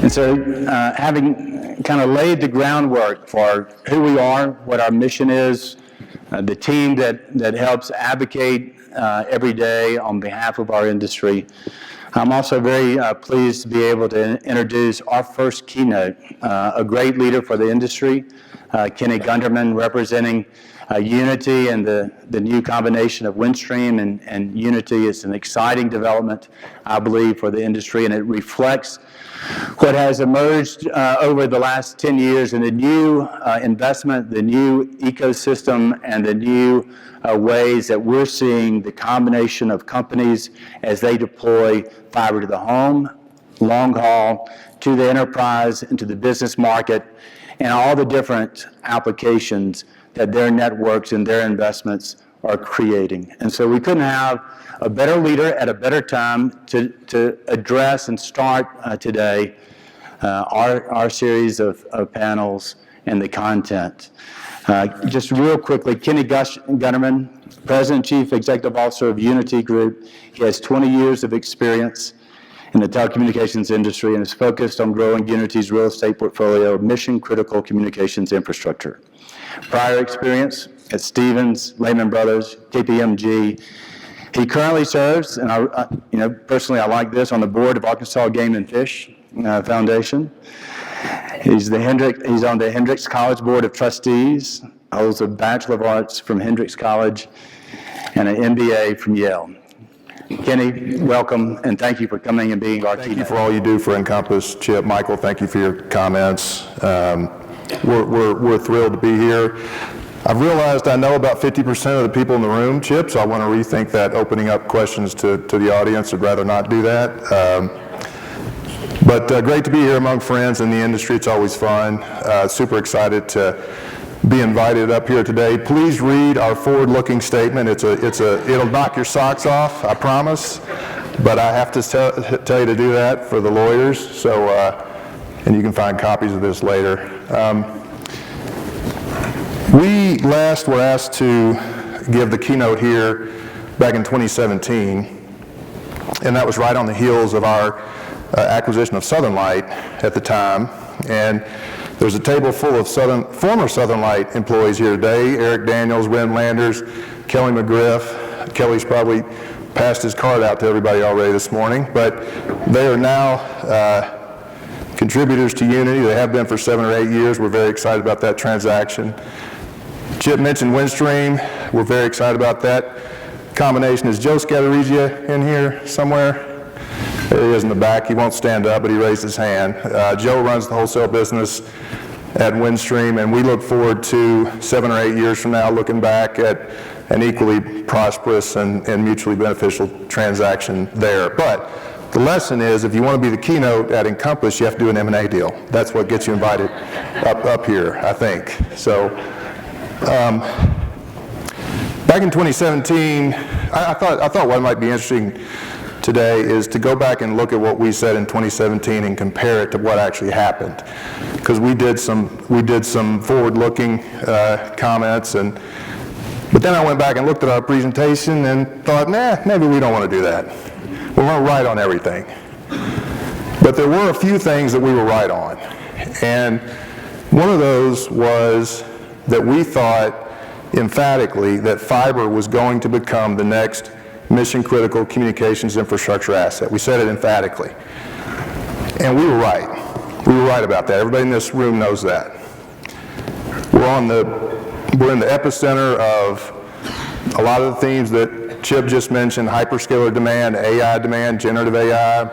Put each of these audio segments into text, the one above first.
And so having kind of laid the groundwork for who we are, what our mission is, the team that helps advocate every day on behalf of our industry, I'm also very pleased to be able to introduce our first keynote, a great leader for the industry, Kenny Gunderman, representing Uniti and the new combination of Windstream and Uniti. Is an exciting development, I believe, for the industry, and it reflects what has emerged over the last 10 years in the new investment, the new ecosystem, and the new ways that we're seeing the combination of companies as they deploy fiber to the home, long haul, to the enterprise, into the business market, and all the different applications that their networks and their investments are creating. And so we couldn't have a better leader at a better time to address and start today our series of panels and the content. Just real quickly, Kenny Gunderman, President and Chief Executive Officer of Uniti Group. He has 20 years of experience in the telecommunications industry and is focused on growing Uniti's real estate portfolio of mission-critical communications infrastructure. Prior experience at Stevens, Lehman Brothers, KPMG. He currently serves, and personally I like this, on the board of Arkansas Game and Fish Foundation. He's on the Hendrix College Board of Trustees, holds a Bachelor of Arts from Hendrix College and an MBA from Yale. Kenny, welcome, and thank you for coming and being our keynote. Thank you for all you do for INCOMPAS. Chip, Michael, thank you for your comments. We're thrilled to be here. I've realized I know about 50% of the people in the room, Chip, so I want to rethink that, opening up questions to the audience. I'd rather not do that. But great to be here among friends in the industry. It's always fun. Super excited to be invited up here today. Please read our forward-looking statement. It'll knock your socks off, I promise. But I have to tell you to do that for the lawyers. So, and you can find copies of this later. We last were asked to give the keynote here back in 2017, and that was right on the heels of our acquisition of Southern Light at the time. And there's a table full of former Southern Light employees here today: Eric Daniels, Wynn Landers, Kelly McGriff. Kelly's probably passed his card out to everybody already this morning, but they are now contributors to Uniti. They have been for 7 or 8 years. We're very excited about that transaction. Chip mentioned Windstream. We're very excited about that combination. Is Joe Scatterigia in here somewhere? There he is in the back. He won't stand up, but he raised his hand. Joe runs the wholesale business at Windstream, and we look forward to 7 or 8 years from now looking back at an equally prosperous and mutually beneficial transaction there. But the lesson is, if you want to be the keynote at INCOMPAS, you have to do an M&A deal. That's what gets you invited up here, I think. So, back in 2017, I thought what might be interesting today is to go back and look at what we said in 2017 and compare it to what actually happened, because we did some forward-looking comments, but then I went back and looked at our presentation and thought, maybe we don't want to do that. We weren't right on everything, but there were a few things that we were right on, and one of those was that we thought emphatically that fiber was going to become the next mission-critical communications infrastructure asset. We said it emphatically. And we were right. We were right about that. Everybody in this room knows that. We're in the epicenter of a lot of the themes that Chip just mentioned: hyperscaler demand, AI demand, generative AI,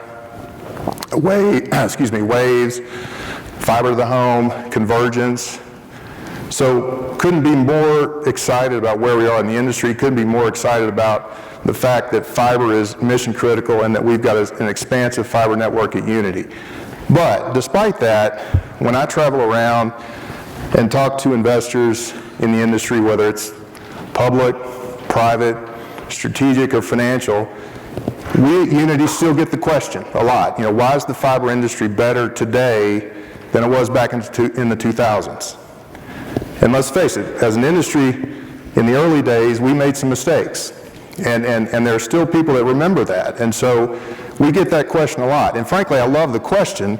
waves, fiber to the home, convergence. So couldn't be more excited about where we are in the industry, couldn't be more excited about the fact that fiber is mission critical and that we've got an expansive fiber network at Uniti. But despite that, when I travel around and talk to investors in the industry, whether it's public, private, strategic, or financial, we at Uniti still get the question a lot. Why is the fiber industry better today than it was back in the 2000s? And let's face it, as an industry, in the early days, we made some mistakes. And there are still people that remember that. And so we get that question a lot. And frankly, I love the question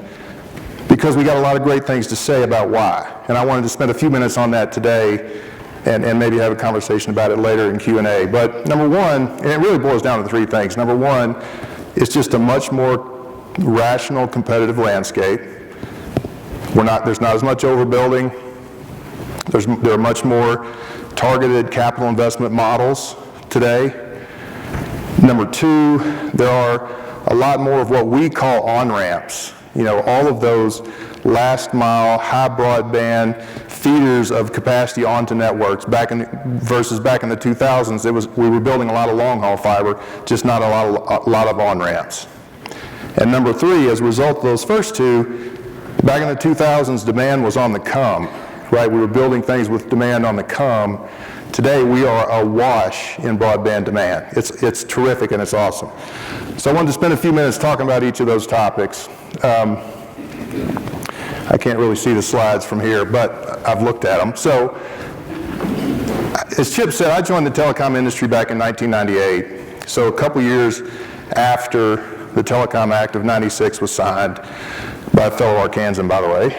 because we got a lot of great things to say about why. And I wanted to spend a few minutes on that today and maybe have a conversation about it later in Q&A. But number one, and it really boils down to three things. Number one, it's just a much more rational, competitive landscape. There's not as much overbuilding. There are much more targeted capital investment models today. Number two, there are a lot more of what we call on-ramps. You know, all of those last mile, high broadband feeders of capacity onto networks versus back in the 2000s, we were building a lot of long-haul fiber, just not a lot of on-ramps. And number three, as a result of those first two, back in the 2000s, demand was on the come, right? We were building things with demand on the come. Today, we are awash in broadband demand. It's terrific and it's awesome. So I wanted to spend a few minutes talking about each of those topics. I can't really see the slides from here, but I've looked at them. So, as Chip said, I joined the telecom industry back in 1998. So a couple years after the Telecom Act of '96 was signed by a fellow Arkansan, by the way.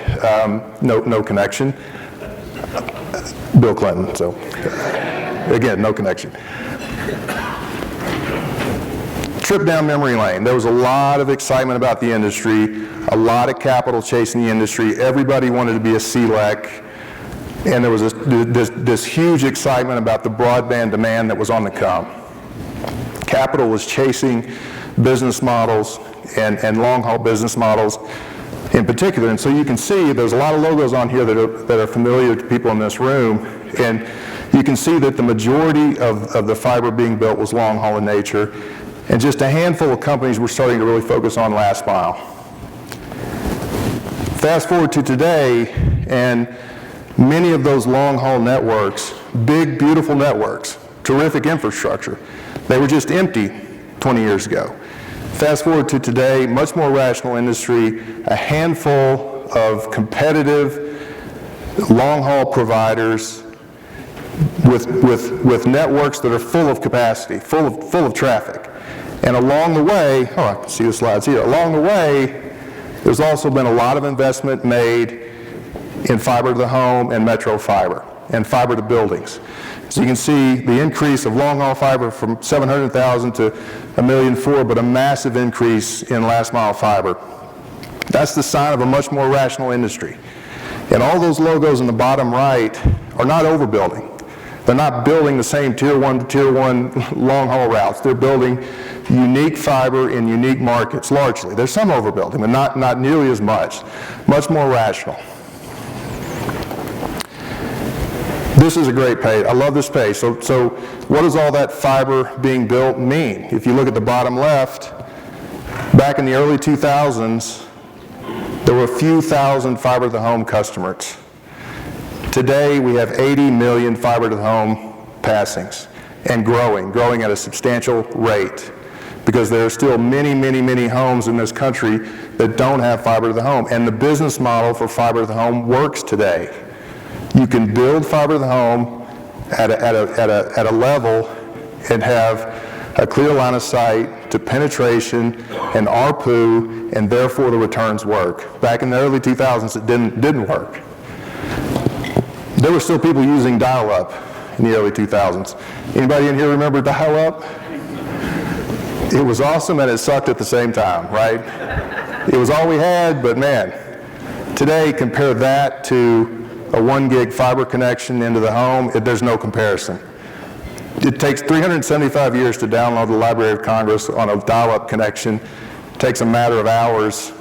No connection. Bill Clinton, so again, no connection. Trip down memory lane. There was a lot of excitement about the industry, a lot of capital chasing the industry. Everybody wanted to be a CLEC, and there was this huge excitement about the broadband demand that was on the come. Capital was chasing business models and long-haul business models in particular. And so you can see there's a lot of logos on here that are familiar to people in this room, and you can see that the majority of the fiber being built was long-haul in nature, and just a handful of companies were starting to really focus on last mile. Fast forward to today, and many of those long-haul networks, big, beautiful networks, terrific infrastructure, they were just empty 20 years ago. Fast forward to today, much more rational industry, a handful of competitive long-haul providers with networks that are full of capacity, full of traffic. And along the way, I can see the slides here. Along the way, there's also been a lot of investment made in fiber to the home and metro fiber and fiber to buildings. So you can see the increase of long-haul fiber from 700,000 to 1.4 million, but a massive increase in last-mile fiber. That's the sign of a much more rational industry. And all those logos in the bottom right are not overbuilding. They're not building the same tier 1 to tier 1 long-haul routes. They're building unique fiber in unique markets, largely. There's some overbuilding, but not nearly as much. Much more rational. This is a great page. I love this page. So what does all that fiber being built mean? If you look at the bottom left, back in the early 2000s, there were a few thousand fiber to the home customers. Today, we have 80 million fiber to the home passings and growing at a substantial rate, because there are still many, many, many homes in this country that don't have fiber to the home. And the business model for fiber to the home works today. You can build fiber to the home at a level and have a clear line of sight to penetration and ARPU, and therefore the returns work. Back in the early 2000s, it didn't work. There were still people using dial-up in the early 2000s. Anybody in here remember dial-up? It was awesome and it sucked at the same time, right? It was all we had, but man, today compare that to a 1 gig fiber connection into the home, there's no comparison. It takes 375 years to download the Library of Congress on a dial-up connection. It takes a matter of hours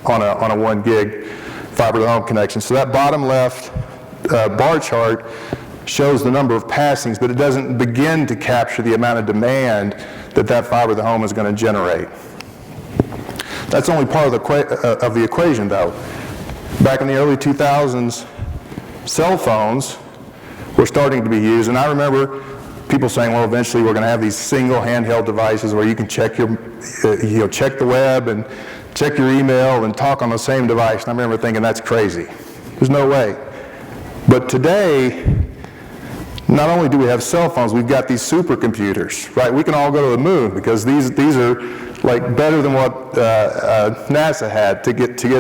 on a 1 gig fiber to the home connection. So that bottom left bar chart shows the number of passings, but it doesn't begin to capture the amount of demand that fiber to the home is going to generate. That's only part of the equation, though. Back in the early 2000s, cell phones were starting to be used, and I remember people saying, well, eventually we're going to have these single handheld devices where you can check check the web and check your email and talk on the same device. And I remember thinking, that's crazy. There's no way. But today, not only do we have cell phones, we've got these supercomputers, right? We can all go to the moon because these are like better than what NASA had to get to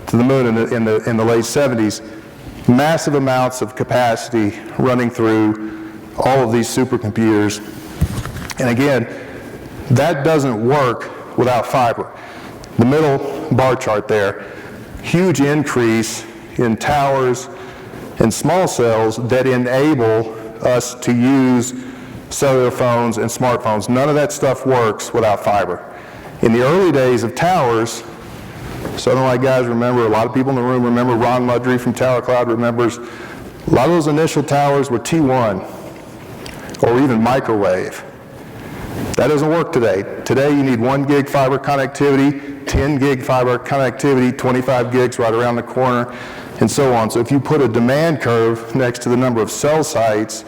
to the moon in the late 70s, massive amounts of capacity running through all of these supercomputers. And again, that doesn't work without fiber. The middle bar chart there, huge increase in towers and small cells that enable us to use cellular phones and smartphones. None of that stuff works without fiber. In the early days of towers, Southern Light guys remember, a lot of people in the room remember, Ron Mudry from Tower Cloud remembers, a lot of those initial towers were T1 or even microwave. That doesn't work today. Today you need 1 gig fiber connectivity, 10 gig fiber connectivity, 25 gigs right around the corner, and so on. So if you put a demand curve next to the number of cell sites,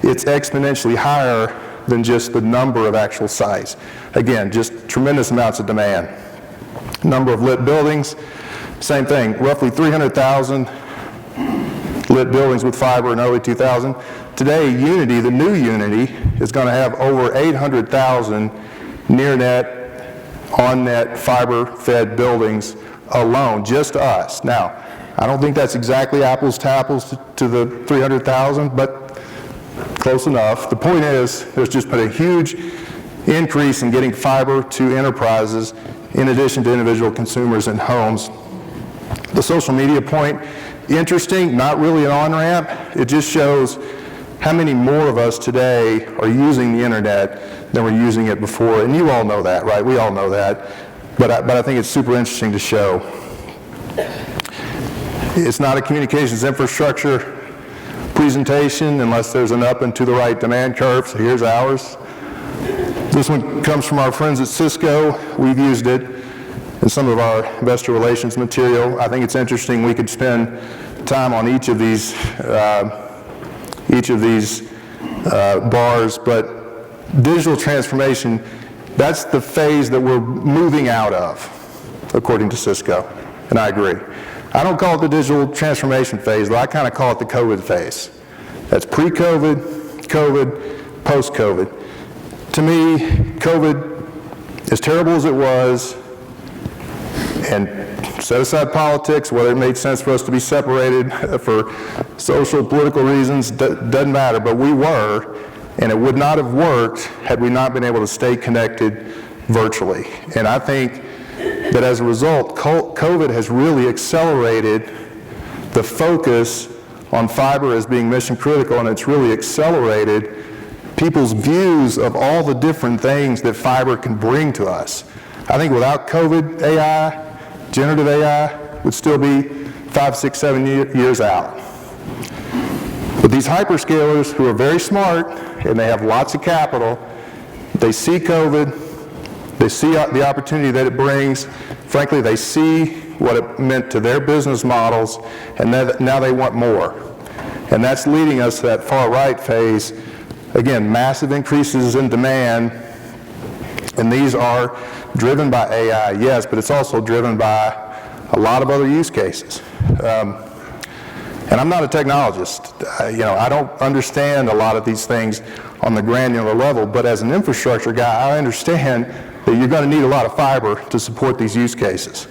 it's exponentially higher than just the number of actual sites. Again, just tremendous amounts of demand. Number of lit buildings, same thing, roughly 300,000 lit buildings with fiber in early 2000. Today, Uniti, the new Uniti, is going to have over 800,000 near-net, on-net, fiber-fed buildings alone, just us. Now, I don't think that's exactly apples to apples to the 300,000, but close enough. The point is, there's just been a huge increase in getting fiber to enterprises in addition to individual consumers and homes. The social media point, interesting, not really an on-ramp. It just shows how many more of us today are using the internet than were using it before. And you all know that, right? We all know that. But I think it's super interesting to show. It's not a communications infrastructure presentation unless there's an up and to the right demand curve. So here's ours. This one comes from our friends at Cisco. We've used it in some of our investor relations material. I think it's interesting. We could spend time on each of these bars, but digital transformation, that's the phase that we're moving out of, according to Cisco, and I agree. I don't call it the digital transformation phase, but I kind of call it the COVID phase. That's pre-COVID, COVID, post-COVID. To me, COVID, as terrible as it was, and set aside politics, whether it made sense for us to be separated for social, political reasons, doesn't matter, but we were, and it would not have worked had we not been able to stay connected virtually. And I think that as a result, COVID has really accelerated the focus on fiber as being mission critical, and it's really accelerated people's views of all the different things that fiber can bring to us. I think without COVID, AI, generative AI would still be 5, 6, 7 years out. But these hyperscalers who are very smart and they have lots of capital, they see COVID, they see the opportunity that it brings. Frankly, they see what it meant to their business models, and now they want more. And that's leading us to that far right phase. Again, massive increases in demand, and these are driven by AI, yes, but it's also driven by a lot of other use cases. And I'm not a technologist. I don't understand a lot of these things on the granular level, but as an infrastructure guy, I understand that you're going to need a lot of fiber to support these use cases.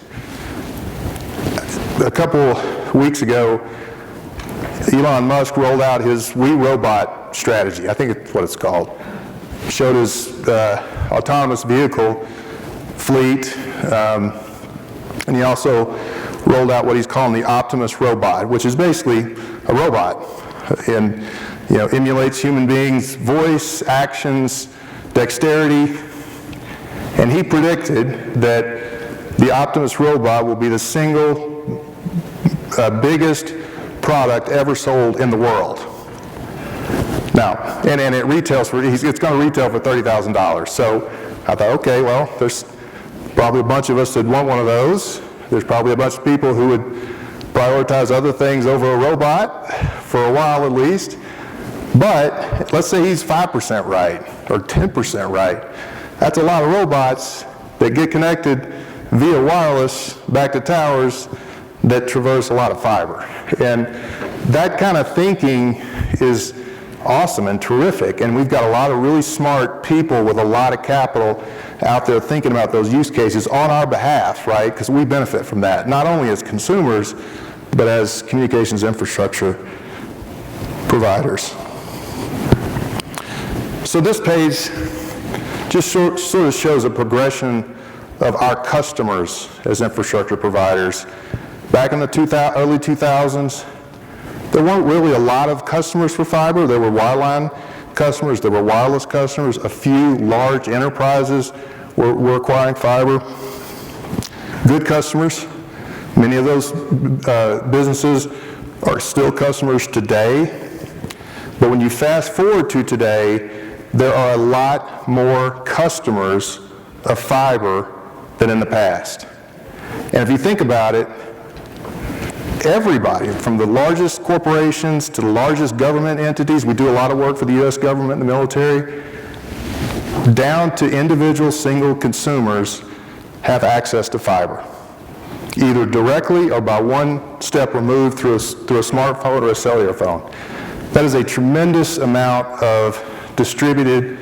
A couple weeks ago, Elon Musk rolled out his We Robot strategy. I think it's what it's called. Showed his autonomous vehicle fleet, and he also rolled out what he's calling the Optimus robot, which is basically a robot, and emulates human beings' voice, actions, dexterity. And he predicted that the Optimus robot will be the single biggest product ever sold in the world. Now, and it retails for, it's going to retail for $30,000. So I thought, okay, well, there's probably a bunch of us that want one of those. There's probably a bunch of people who would prioritize other things over a robot, for a while at least. But let's say he's 5% right, or 10% right. That's a lot of robots that get connected via wireless back to towers that traverse a lot of fiber. And that kind of thinking is awesome and terrific, and we've got a lot of really smart people with a lot of capital out there thinking about those use cases on our behalf, right? Because we benefit from that, not only as consumers, but as communications infrastructure providers. So this page just sort of shows a progression of our customers as infrastructure providers. Back in the early 2000s, there weren't really a lot of customers for fiber. There were wireline customers, there were wireless customers, a few large enterprises were acquiring fiber. Good customers. Many of those businesses are still customers today. But when you fast forward to today, there are a lot more customers of fiber than in the past. And if you think about it, everybody, from the largest corporations to the largest government entities, we do a lot of work for the U.S. government and the military, down to individual single consumers have access to fiber, either directly or by one step removed through a smartphone or a cellular phone. That is a tremendous amount of distributed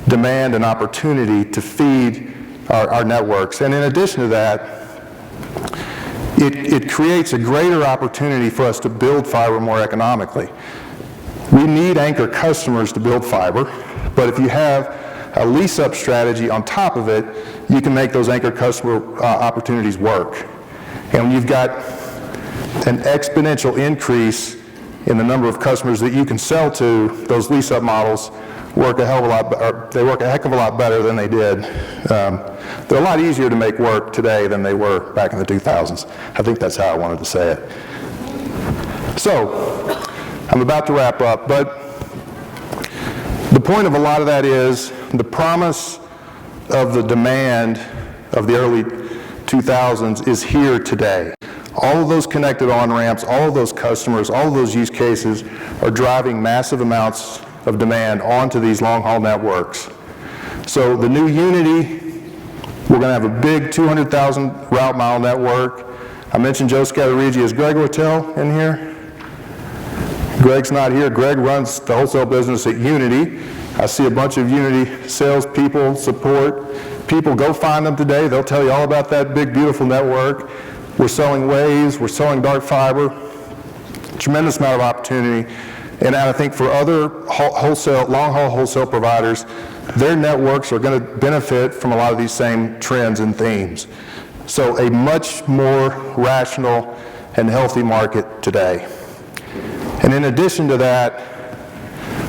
demand and opportunity to feed our networks. And in addition to that, it creates a greater opportunity for us to build fiber more economically. We need anchor customers to build fiber, but if you have a lease-up strategy on top of it, you can make those anchor customer opportunities work. And when you've got an exponential increase in the number of customers that you can sell to, those lease-up models work a heck of a lot better than they did. They're a lot easier to make work today than they were back in the 2000s. I think that's how I wanted to say it. So, I'm about to wrap up, but the point of a lot of that is the promise of the demand of the early 2000s is here today. All of those connected on-ramps, all of those customers, all of those use cases are driving massive amounts of demand onto these long-haul networks. So the new Uniti, we're going to have a big 200,000 route mile network. I mentioned Joe Scatterigi. Is Greg Ortel in here? Greg's not here. Greg runs the wholesale business at Uniti. I see a bunch of Uniti salespeople, support people. Go find them today. They'll tell you all about that big, beautiful network. We're selling waves. We're selling dark fiber. Tremendous amount of opportunity. And I think for other long-haul wholesale providers, their networks are going to benefit from a lot of these same trends and themes. So a much more rational and healthy market today. And in addition to that,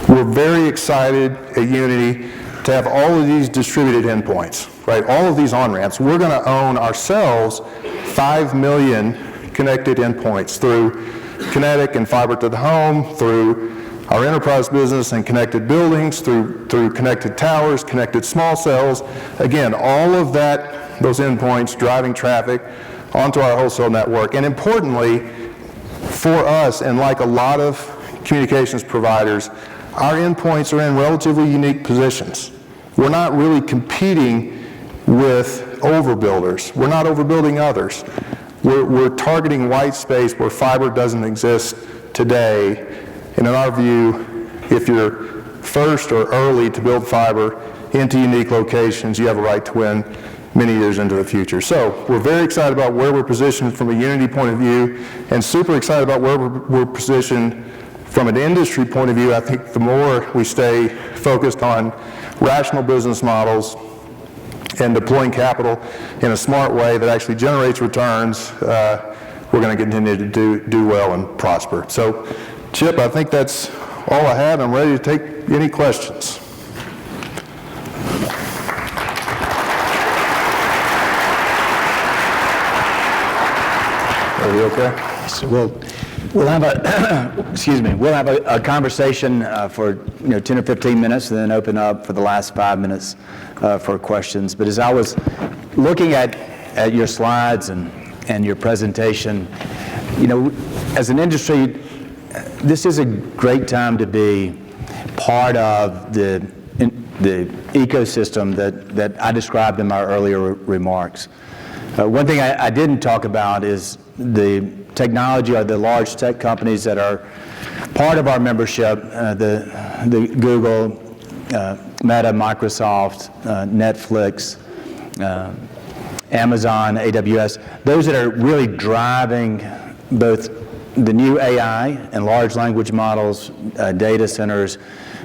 we're very excited at Uniti to have all of these distributed endpoints, right? All of these on-ramps. We're going to own ourselves 5 million connected endpoints through Kinetic and fiber to the home, through our enterprise business and connected buildings, through connected towers, connected small cells. Again, all of that, those endpoints driving traffic onto our wholesale network. And importantly, for us, and like a lot of communications providers, our endpoints are in relatively unique positions. We're not really competing with overbuilders. We're not overbuilding others. We're targeting white space where fiber doesn't exist today. And in our view, if you're first or early to build fiber into unique locations, you have a right to win many years into the future. So we're very excited about where we're positioned from a Uniti point of view, and super excited about where we're positioned from an industry point of view. I think the more we stay focused on rational business models and deploying capital in a smart way that actually generates returns, we're going to continue to do well and prosper. So, Chip, I think that's all I had. I'm ready to take any questions. Are you okay? So we'll have a we'll have a conversation for 10 or 15 minutes, and then open up for the last 5 minutes for questions. But as I was looking at your slides and your presentation, as an industry, this is a great time to be part of the ecosystem that I described in my earlier remarks. One thing I didn't talk about is the technology or the large tech companies that are part of our membership, the Google, Meta, Microsoft, Netflix, Amazon, AWS, those that are really driving both the new AI and large language models, data centers,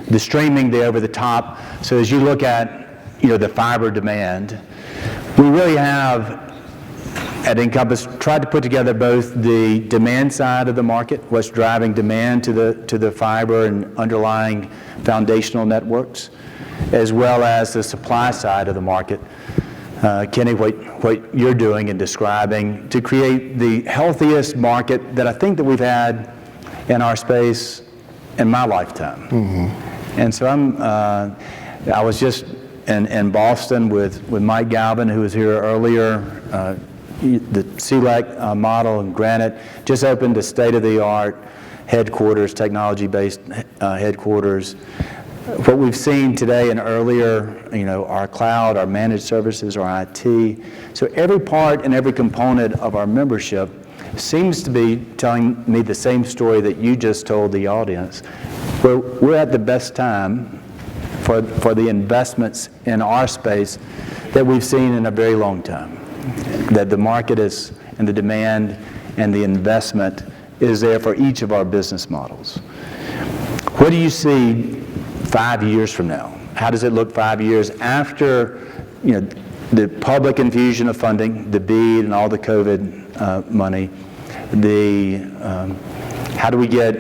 the streaming, the over-the-top. So as you look at, the fiber demand, we really have at INCOMPAS tried to put together both the demand side of the market, what's driving demand to the fiber and underlying foundational networks, as well as the supply side of the market. Kenny, what you're doing and describing to create the healthiest market that I think that we've had in our space in my lifetime. Mm-hmm. And so I was just in Boston with Mike Galvin, who was here earlier. The CLEC model in Granite just opened a state-of-the-art headquarters, technology-based headquarters. What we've seen today and earlier, our cloud, our managed services, our IT. So every part and every component of our membership seems to be telling me the same story that you just told the audience. We're at the best time for the investments in our space that we've seen in a very long time. That the market is, and the demand and the investment is there for each of our business models. What do you see 5 years from now? How does it look 5 years after, the public infusion of funding, the BEAD and all the COVID money, how do we get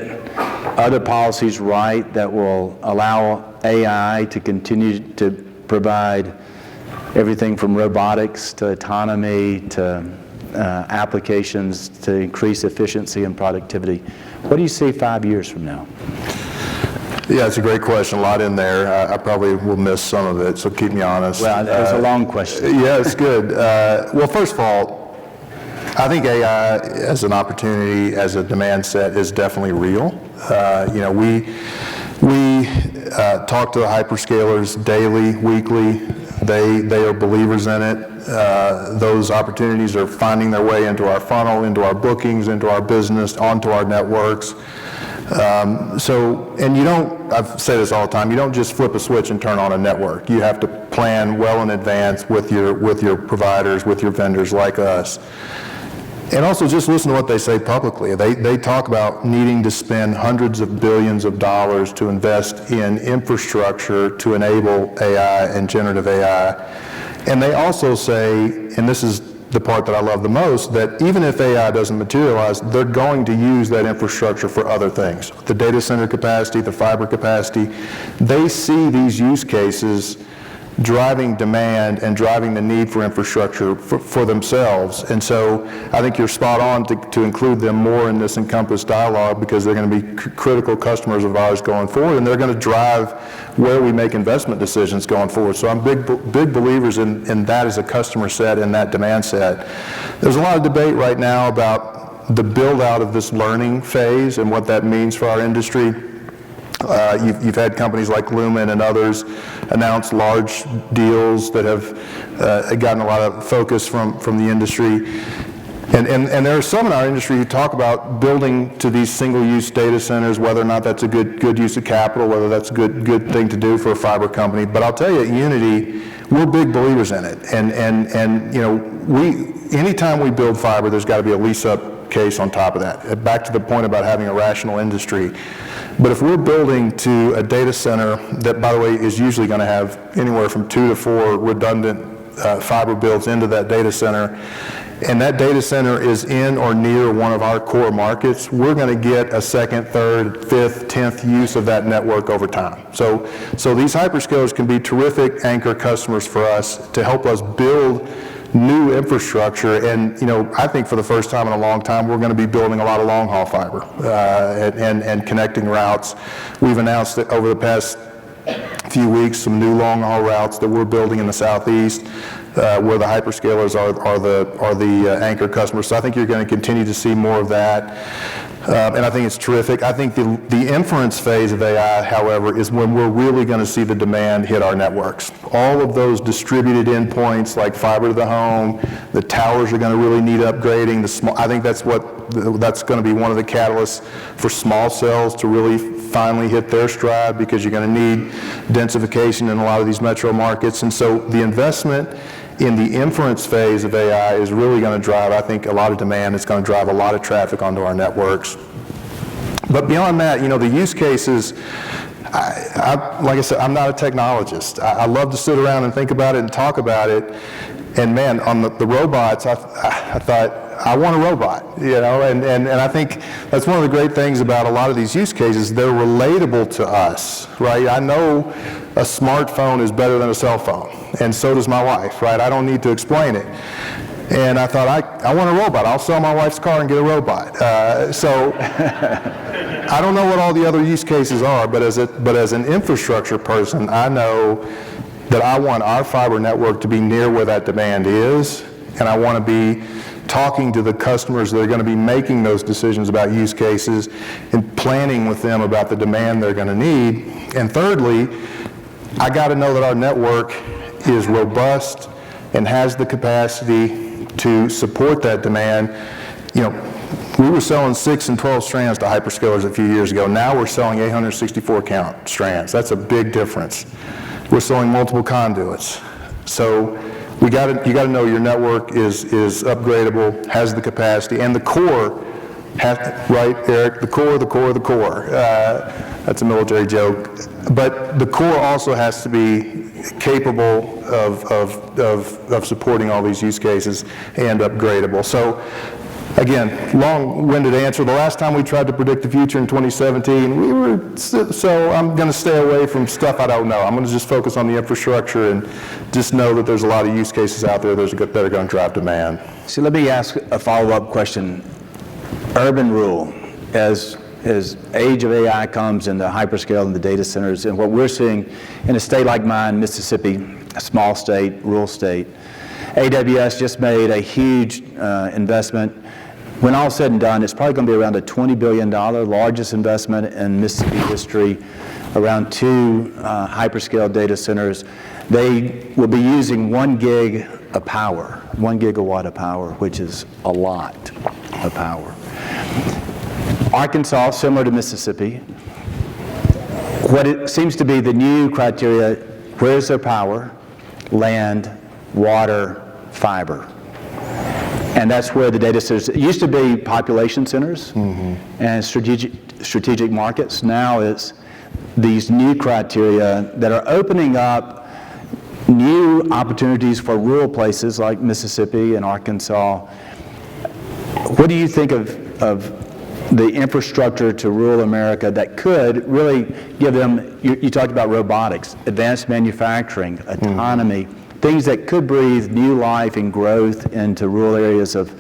other policies right that will allow AI to continue to provide everything from robotics to autonomy to applications to increase efficiency and productivity? What do you see 5 years from now? Yeah, it's a great question. A lot in there. I probably will miss some of it, so keep me honest. Well, it was a long question. Yeah, it's good. Well, first of all, I think AI as an opportunity, as a demand set, is definitely real. We talk to the hyperscalers daily, weekly. They are believers in it. Those opportunities are finding their way into our funnel, into our bookings, into our business, onto our networks. And you don't, I've said this all the time, you don't just flip a switch and turn on a network. You have to plan well in advance with your providers, with your vendors like us. And also just listen to what they say publicly. They talk about needing to spend hundreds of billions of dollars to invest in infrastructure to enable AI and generative AI. And they also say, and this is the part that I love the most, that even if AI doesn't materialize, they're going to use that infrastructure for other things. The data center capacity, the fiber capacity, they see these use cases driving demand and driving the need for infrastructure for themselves. And so I think you're spot on to include them more in this INCOMPAS dialogue, because they're going to be critical customers of ours going forward, and they're going to drive where we make investment decisions going forward. So I'm big believers in that as a customer set and that demand set. There's a lot of debate right now about the build out of this learning phase and what that means for our industry. You've had companies like Lumen and others announce large deals that have gotten a lot of focus from the industry. And there are some in our industry who talk about building to these single-use data centers, whether or not that's a good use of capital, whether that's a good thing to do for a fiber company. But I'll tell you, at Uniti, we're big believers in it. And anytime we build fiber, there's got to be a lease-up case on top of that. Back to the point about having a rational industry. But if we're building to a data center that, by the way, is usually going to have anywhere from 2 to 4 redundant fiber builds into that data center, and that data center is in or near one of our core markets, we're going to get a second, third, fifth, 10th use of that network over time. So these hyperscalers can be terrific anchor customers for us to help us build new infrastructure. And I think for the first time in a long time, we're going to be building a lot of long-haul fiber and connecting routes. We've announced that over the past few weeks some new long-haul routes that we're building in the Southeast. where the hyperscalers are the anchor customers. So I think you're going to continue to see more of that. And I think it's terrific. I think the inference phase of AI, however, is when we're really going to see the demand hit our networks. All of those distributed endpoints like fiber to the home, the towers are going to really need upgrading. I think that's going to be one of the catalysts for small cells to really finally hit their stride, because you're going to need densification in a lot of these metro markets. And so the investment in the inference phase of AI is really going to drive, I think, a lot of demand. It's going to drive a lot of traffic onto our networks. But beyond that, the use cases, like I said, I'm not a technologist. I love to sit around and think about it and talk about it. And man, on the robots, I thought, I want a robot, and I think that's one of the great things about a lot of these use cases. They're relatable to us, right? I know a smartphone is better than a cell phone, and so does my wife, right? I don't need to explain it. And I thought, I want a robot. I'll sell my wife's car and get a robot. So I don't know what all the other use cases are, but as an infrastructure person, I know that I want our fiber network to be near where that demand is, and I want to be talking to the customers that are going to be making those decisions about use cases and planning with them about the demand they're going to need. And thirdly, I got to know that our network is robust and has the capacity to support that demand. We were selling 6 and 12 strands to hyperscalers a few years ago. Now we're selling 864 count strands. That's a big difference. We're selling multiple conduits. So you got to know your network is upgradable, has the capacity, and the core, right, Eric? The core. That's a military joke. But the core also has to be capable of supporting all these use cases and upgradable. So again, long-winded answer. The last time we tried to predict the future in 2017, so I'm going to stay away from stuff I don't know. I'm going to just focus on the infrastructure and just know that there's a lot of use cases out there that are going to drive demand. So let me ask a follow-up question. Urban rural, as age of AI comes and the hyperscale and the data centers, and what we're seeing in a state like mine, Mississippi, a small state, rural state, AWS just made a huge investment. When all said and done, it's probably going to be around a $20 billion, largest investment in Mississippi history, around 2 hyperscale data centers. They will be using 1 gig of power, 1 gigawatt of power, which is a lot of power. Arkansas, similar to Mississippi, what it seems to be the new criteria, where is their power? Land, water, fiber. And that's where the data centers, it used to be population centers and strategic markets. Now it's these new criteria that are opening up new opportunities for rural places like Mississippi and Arkansas. What do you think of the infrastructure to rural America that could really give them, you talked about robotics, advanced manufacturing, autonomy, things that could breathe new life and growth into rural areas of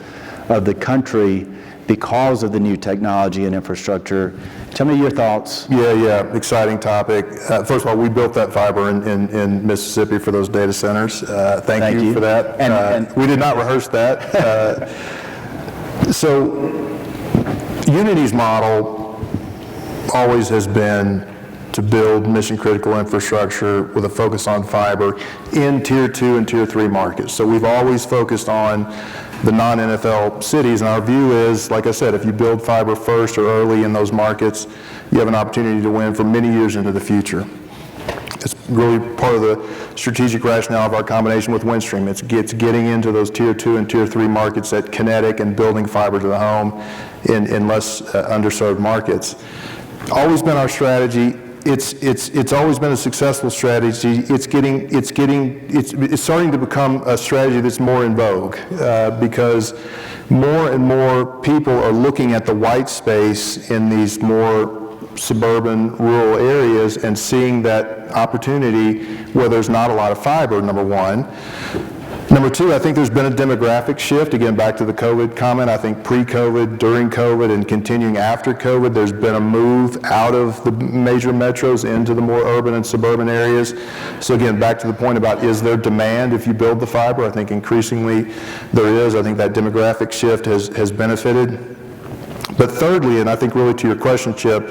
the country because of the new technology and infrastructure. Tell me your thoughts. Yeah, exciting topic. First of all, we built that fiber in Mississippi for those data centers. Thank you for that. And we did not rehearse that. So Uniti's model always has been to build mission-critical infrastructure with a focus on fiber in Tier 2 and Tier 3 markets. So we've always focused on the non-NFL cities, and our view is, like I said, if you build fiber first or early in those markets, you have an opportunity to win for many years into the future. It's really part of the strategic rationale of our combination with Windstream. It's getting into those Tier 2 and Tier 3 markets at Kinetic and building fiber to the home in less underserved markets. Always been our strategy. It's always been a successful strategy. It's starting to become a strategy that's more in vogue because more and more people are looking at the white space in these more suburban rural areas and seeing that opportunity where there's not a lot of fiber, number one. Number two, I think there's been a demographic shift. Again, back to the COVID comment, I think pre-COVID, during COVID, and continuing after COVID, there's been a move out of the major metros into the more urban and suburban areas. So again, back to the point about is there demand if you build the fiber? I think increasingly there is. I think that demographic shift has benefited. But thirdly, and I think really to your question, Chip,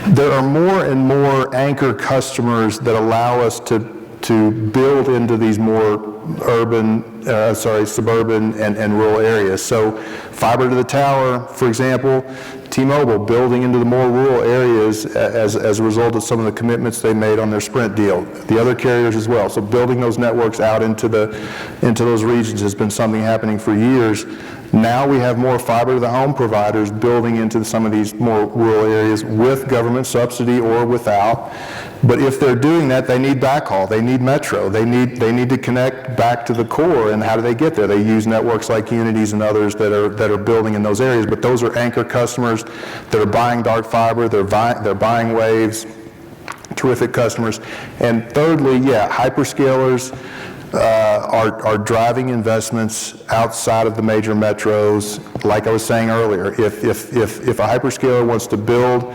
there are more and more anchor customers that allow us to build into these more suburban and rural areas. So fiber to the tower, for example, T-Mobile building into the more rural areas as a result of some of the commitments they made on their Sprint deal. The other carriers as well. So building those networks out into those regions has been something happening for years. Now we have more fiber to the home providers building into some of these more rural areas with government subsidy or without. But if they're doing that, they need backhaul, they need metro, they need to connect back to the core. And how do they get there? They use networks like Unitis and others that are building in those areas. But those are anchor customers that are buying dark fiber, they're buying waves, terrific customers. And thirdly, hyperscalers are driving investments outside of the major metros. Like I was saying earlier, if a hyperscaler wants to build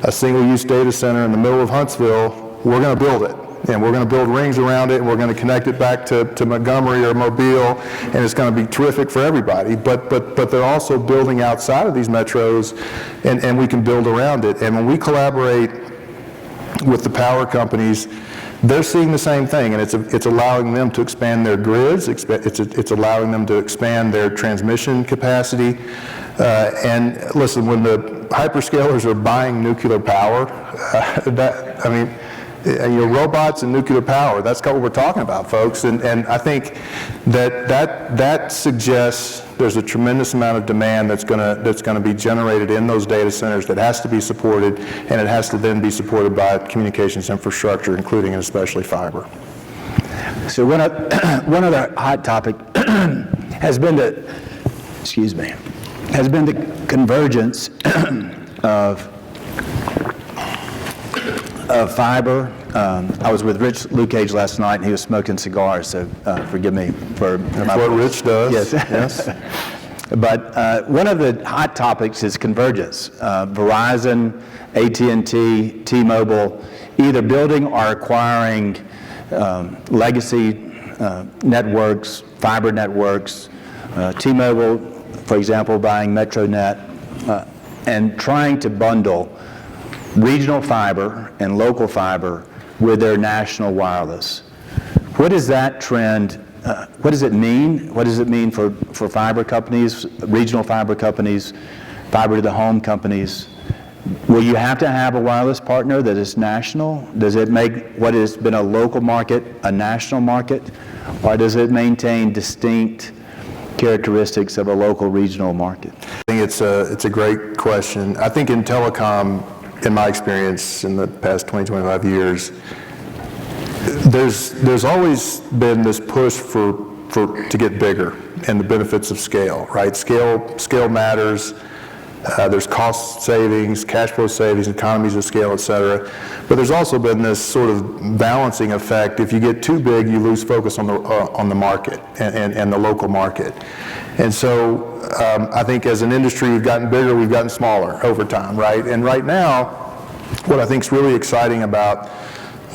a single-use data center in the middle of Huntsville, we're going to build it. And we're going to build rings around it, and we're going to connect it back to Montgomery or Mobile, and it's going to be terrific for everybody. But they're also building outside of these metros, and we can build around it. And when we collaborate with the power companies, they're seeing the same thing, and it's allowing them to expand their grids, it's allowing them to expand their transmission capacity. And listen, when the hyperscalers are buying nuclear power, robots and nuclear power, that's what we're talking about, folks. And I think that suggests there's a tremendous amount of demand that's going to be generated in those data centers that has to be supported, and it has to then be supported by communications infrastructure, including and especially fiber. So one other hot topic has been the convergence of fiber. I was with Rich Lucage last night, and he was smoking cigars, so forgive me for That's what Rich does. Yes. But one of the hot topics is convergence. Verizon, AT&T, T-Mobile, either building or acquiring legacy networks, fiber networks. T-Mobile, for example, buying MetroNet, and trying to bundle regional fiber and local fiber with their national wireless. What is that trend? What does it mean? What does it mean for fiber companies, regional fiber companies, fiber to the home companies? Will you have to have a wireless partner that is national? Does it make what has been a local market a national market? Or does it maintain distinct characteristics of a local regional market? I think it's a great question. I think in telecom, in my experience in the past 20, 25 years, there's always been this push to get bigger and the benefits of scale, right? Scale matters. There's cost savings, cash flow savings, economies of scale, et cetera. But there's also been this sort of balancing effect. If you get too big, you lose focus on the market and the local market. And so I think as an industry, we've gotten bigger, we've gotten smaller over time, right? And right now, what I think is really exciting about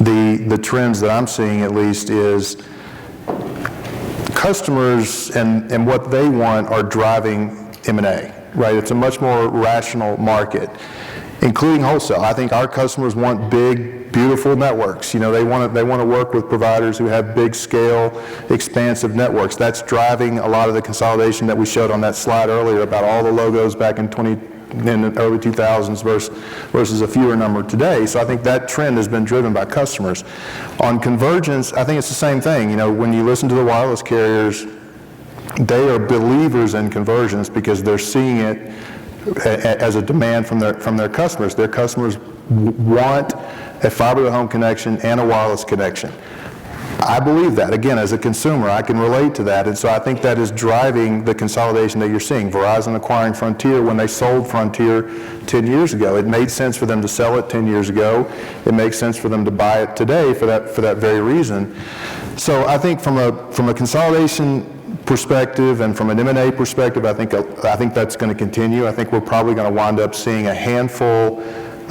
the trends that I'm seeing, at least, is customers and what they want are driving M&A, right? It's a much more rational market, including wholesale. I think our customers want big, beautiful networks. They want to work with providers who have big scale, expansive networks. That's driving a lot of the consolidation that we showed on that slide earlier about all the logos back in the early 2000s versus a fewer number today. So I think that trend has been driven by customers. On convergence, I think it's the same thing. When you listen to the wireless carriers, they are believers in convergence because they're seeing it as a demand from their customers. Their customers want a fiber to the home connection and a wireless connection. I believe that. Again, as a consumer, I can relate to that. And so I think that is driving the consolidation that you're seeing. Verizon acquiring Frontier when they sold Frontier 10 years ago. It made sense for them to sell it 10 years ago. It makes sense for them to buy it today for that very reason. So I think from a consolidation perspective and from an M&A perspective, I think that's going to continue. I think we're probably going to wind up seeing a handful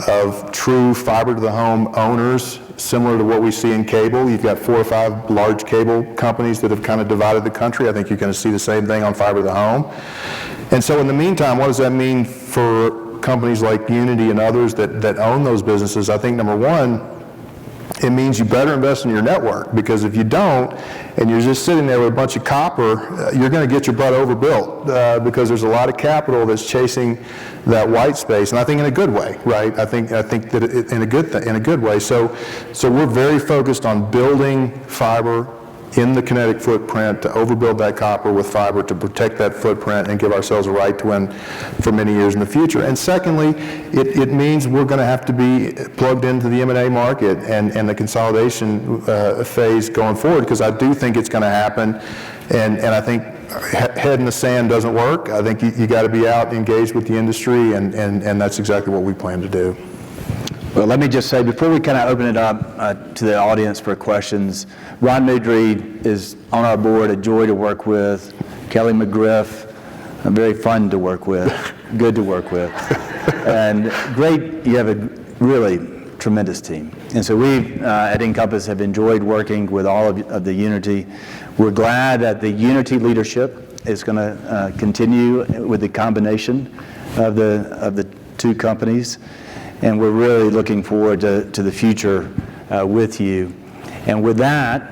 of true fiber to the home owners, similar to what we see in cable. You've got 4 or 5 large cable companies that have kind of divided the country. I think you're going to see the same thing on fiber to the home. And so in the meantime, what does that mean for companies like Uniti and others that own those businesses? I think number one, it means you better invest in your network, because if you don't and you're just sitting there with a bunch of copper, you're going to get your butt overbuilt because there's a lot of capital that's chasing that white space, and I think in a good way, right? I think that in a good way. So we're very focused on building fiber in the Kinetic footprint to overbuild that copper with fiber to protect that footprint and give ourselves a right to win for many years in the future. And secondly, it means we're going to have to be plugged into the M&A market and the consolidation phase going forward, because I do think it's going to happen. And I think head in the sand doesn't work. I think you got to be out engaged with the industry, and that's exactly what we plan to do. Well, let me just say, before we kind of open it up to the audience for questions, Ron Nudry is on our board, a joy to work with. Kelly McGriff, very fun to work with, good to work with. And great, you have a really tremendous team. And so we at INCOMPAS have enjoyed working with all of the Uniti. We're glad that the Uniti leadership is going to continue with the combination of the two companies. And we're really looking forward to the future with you. And with that,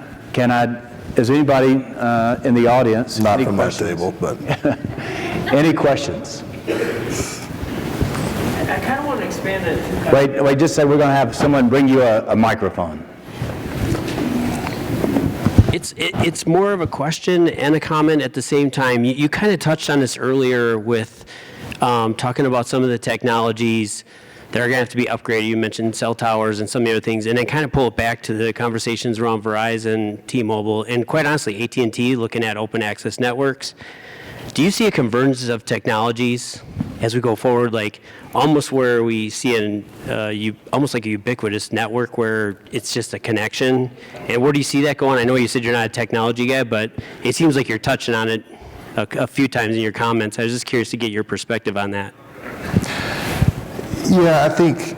is anybody in the audience? Not from that table, but. Any questions? I kind of want to expand it. Wait, just say we're going to have someone bring you a microphone. It's more of a question and a comment at the same time. You kind of touched on this earlier with talking about some of the technologies that are going to have to be upgraded. You mentioned cell towers and some of the other things, and then kind of pull it back to the conversations around Verizon, T-Mobile, and quite honestly, AT&T looking at open access networks. Do you see a convergence of technologies as we go forward, like almost where we see almost like a ubiquitous network where it's just a connection? And where do you see that going? I know you said you're not a technology guy, but it seems like you're touching on it a few times in your comments. I was just curious to get your perspective on that. Yeah, I think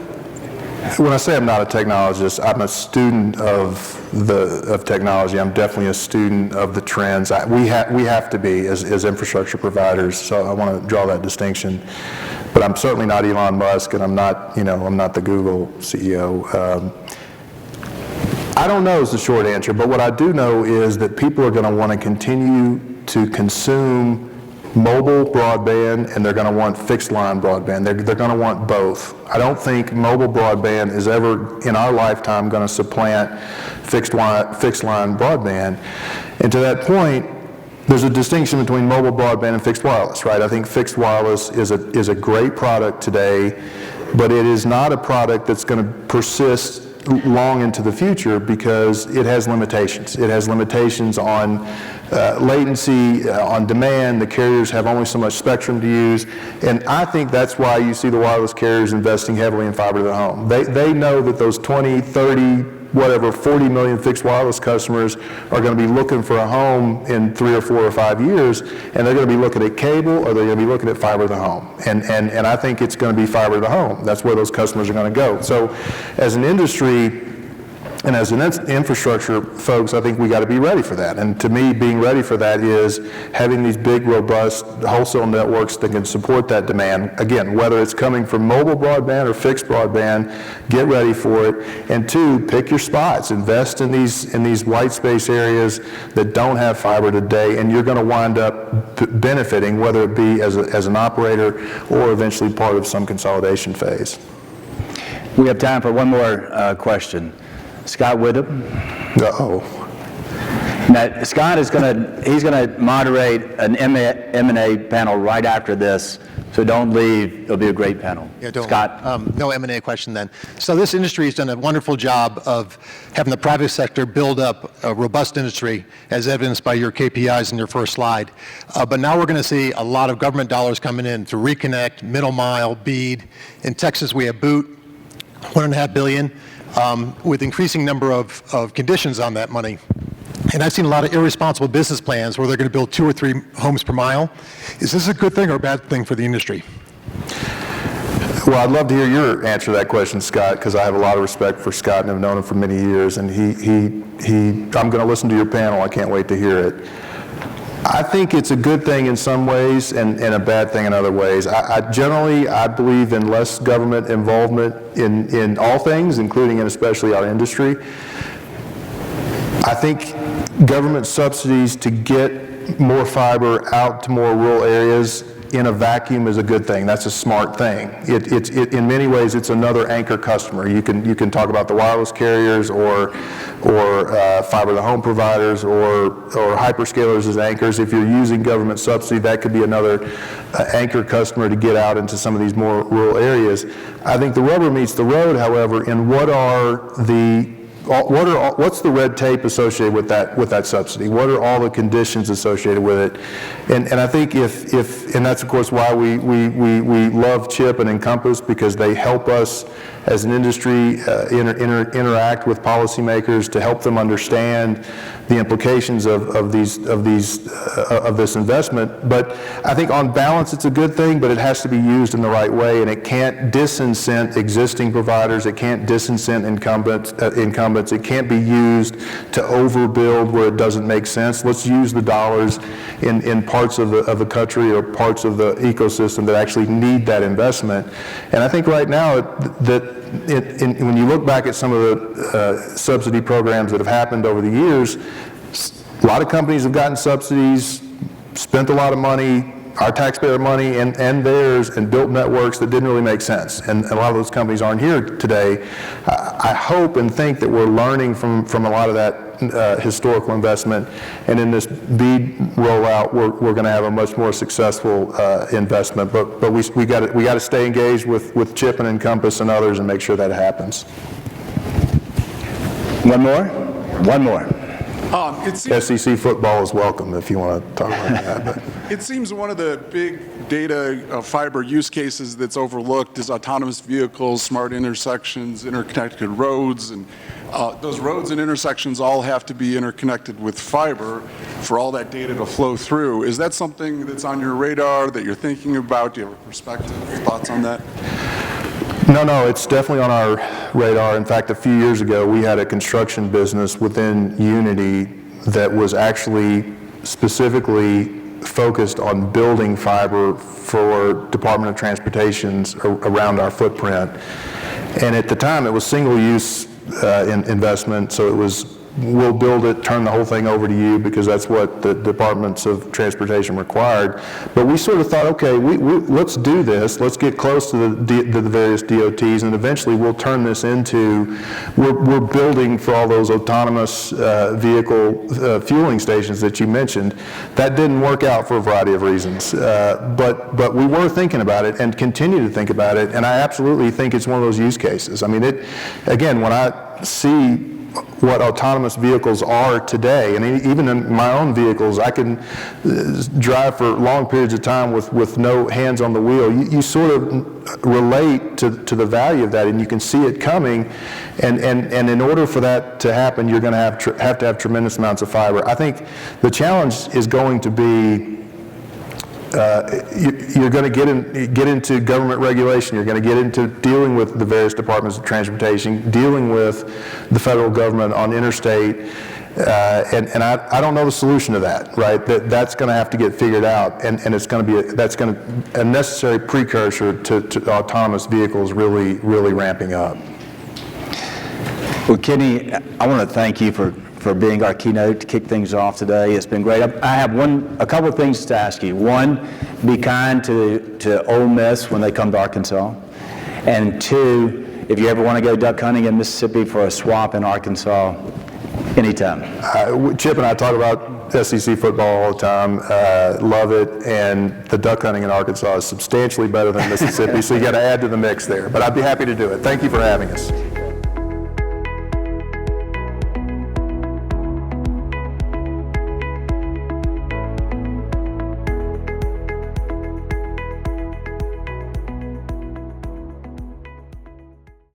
when I say I'm not a technologist, I'm a student of technology. I'm definitely a student of the trends. We have to be as infrastructure providers. So I want to draw that distinction. But I'm certainly not Elon Musk, and I'm not the Google CEO. I don't know is the short answer, but what I do know is that people are going to want to continue to consume mobile broadband, and they're going to want fixed line broadband. They're going to want both. I don't think mobile broadband is ever in our lifetime going to supplant fixed line broadband. And to that point, there's a distinction between mobile broadband and fixed wireless, right? I think fixed wireless is a great product today, but it is not a product that's going to persist long into the future because it has limitations. It has limitations on latency, on demand. The carriers have only so much spectrum to use, and I think that's why you see the wireless carriers investing heavily in fiber to the home. They know that those 20, 30, 40 million fixed wireless customers are going to be looking for a home in 3 or 4 or 5 years, and they're going to be looking at cable or they're going to be looking at fiber to the home. And I think it's going to be fiber to the home. That's where those customers are going to go. So as an industry and as an infrastructure folks, I think we got to be ready for that. And to me, being ready for that is having these big, robust wholesale networks that can support that demand. Again, whether it's coming from mobile broadband or fixed broadband, get ready for it. And two, pick your spots. Invest in these white space areas that don't have fiber today, and you're going to wind up benefiting, whether it be as an operator or eventually part of some consolidation phase. We have time for one more question. Scott Whittam. Uh-oh. Now, Scott is he's going to moderate an M&A panel right after this, so don't leave. It'll be a great panel. Yeah, don't. Scott? No M&A question then. So this industry has done a wonderful job of having the private sector build up a robust industry, as evidenced by your KPIs in your first slide. But now we're going to see a lot of government dollars coming in to reconnect, middle mile, BEAD. In Texas, we have BOOT, $1.5 billion, with increasing number of conditions on that money. And I've seen a lot of irresponsible business plans where they're going to build 2 or 3 homes per mile. Is this a good thing or a bad thing for the industry? Well, I'd love to hear your answer to that question, Scott, because I have a lot of respect for Scott and have known him for many years. And I'm going to listen to your panel. I can't wait to hear it. I think it's a good thing in some ways and a bad thing in other ways. Generally, I believe in less government involvement in all things, including and especially our industry. I think government subsidies to get more fiber out to more rural areas in a vacuum is a good thing. That's a smart thing. In many ways, it's another anchor customer. You can talk about the wireless carriers or fiber to the home providers or hyperscalers as anchors. If you're using government subsidy, that could be another anchor customer to get out into some of these more rural areas. I think the rubber meets the road, however, in what's the red tape associated with that subsidy? What are all the conditions associated with it? And I think and that's of course why we love CHIP and Encompass, because they help us as an industry interact with policymakers to help them understand the implications of this investment. But I think on balance it's a good thing, but it has to be used in the right way, and it can't disincent existing providers, it can't disincent incumbents, it can't be used to overbuild where it doesn't make sense. Let's use the dollars in parts of the country or parts of the ecosystem that actually need that investment. And I think right now when you look back at some of the subsidy programs that have happened over the years, a lot of companies have gotten subsidies, spent a lot of money, our taxpayer money and theirs, and built networks that didn't really make sense. And a lot of those companies aren't here today. I hope and think that we're learning from a lot of that historical investment, and in this BEAD rollout, we're going to have a much more successful investment. But we got to stay engaged with CHIP and Encompass and others and make sure that happens. One more. SEC football is welcome if you want to talk about that. But. It seems one of the big data fiber use cases that's overlooked is autonomous vehicles, smart intersections, interconnected roads, and those roads and intersections all have to be interconnected with fiber for all that data to flow through. Is that something that's on your radar, that you're thinking about? Do you have a perspective, thoughts on that? No, it's definitely on our radar. In fact, a few years ago, we had a construction business within Uniti that was actually specifically focused on building fiber for Department of Transportation's around our footprint. And at the time, it was single-use investment, so it was, we'll build it, turn the whole thing over to you, because that's what the Departments of Transportation required. But we sort of thought, okay, let's do this. Let's get close to the various DOTs, and eventually we'll turn this into, we're building for all those autonomous vehicle fueling stations that you mentioned. That didn't work out for a variety of reasons. But we were thinking about it and continue to think about it, and I absolutely think it's one of those use cases. I mean, again, when I see what autonomous vehicles are today, and even in my own vehicles, I can drive for long periods of time with no hands on the wheel. You sort of relate to the value of that, and you can see it coming, and in order for that to happen, you're going to have tremendous amounts of fiber. I think the challenge is going to be you're going to get into government regulation. You're going to get into dealing with the various departments of transportation, dealing with the federal government on interstate, and I don't know the solution to that. Right? That's going to have to get figured out, and it's going to be a necessary precursor to autonomous vehicles really ramping up. Well, Kenny, I want to thank you for being our keynote to kick things off today. It's been great. I have a couple of things to ask you. One, be kind to Ole Miss when they come to Arkansas. And two, if you ever want to go duck hunting in Mississippi for a swap in Arkansas, Anytime. Chip and I talk about SEC football all the time, love it, and the duck hunting in Arkansas is substantially better than Mississippi, so you got to add to the mix there. But I'd be happy to do it. Thank you for having us.